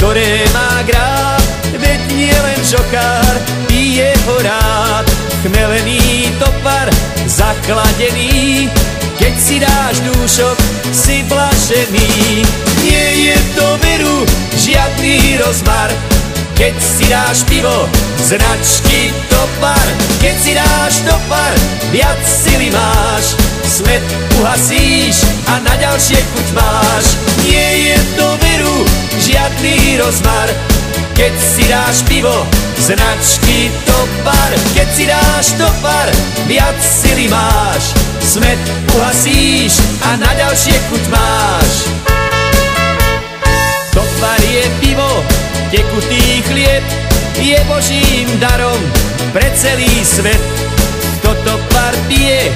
ktoré má grát, veď nie len žokár, pije ho rád. Chmelený topar, zachladený, keď si dáš dúšok, si blažený. Nie je to veru žiadny rozmar, keď si dáš pivo značky Topar. Keď si dáš Topar, viac sily máš, smet uhasíš a na ďalšie chuť máš. Nie je to veru žiadny rozmar, keď si dáš pivo značky Topar. Keď si dáš Topar, viac sily máš, smet uhasíš a na ďalšie chuť máš. Topar je pivo, tekutý chlieb, je Božím darom pre celý svet. Kto Topar pije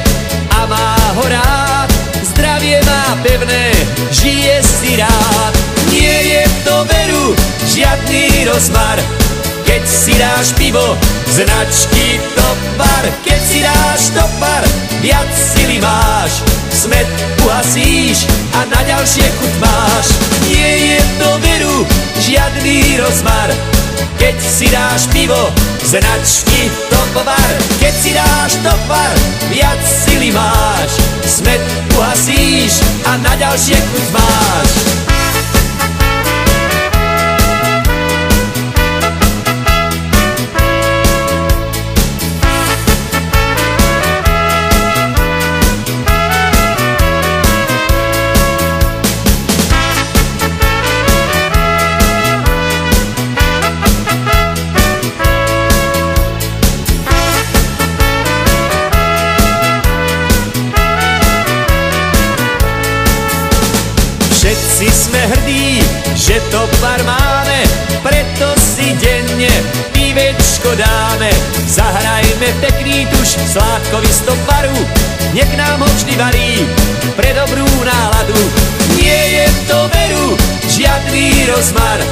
a má ho rád, zdravie má pevné, žije si rád. Nie je to veru žiadny rozmar, keď si dáš pivo značky Topar. Keď si dáš Topar, viac sily máš, smet uhasíš a na ďalšie chuť máš. Nie je to veru žiadny rozmar, keď si dáš pivo značky Topar. Keď si dáš Topar, viac sily máš, smet uhasíš a na ďalšie chuť máš. Všetci sme hrdí, že Topar máme, preto si denne pivečko dáme. Zahrajme pekný tuš Sládkovi z Toparu, nech nám ho vždy varí pre dobrú náladu. Nie je to veru žiadny rozmar,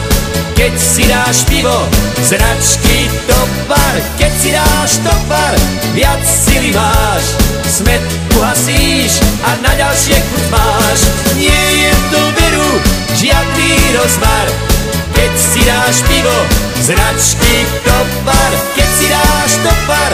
keď si dáš pivo značky Topar. Keď si dáš Topar, viac sily máš, smet uhasíš a na ďalšie chuť máš. Nie je to veru žiadny rozmar, keď si dáš pivo značky Topar. Keď si dáš Topar,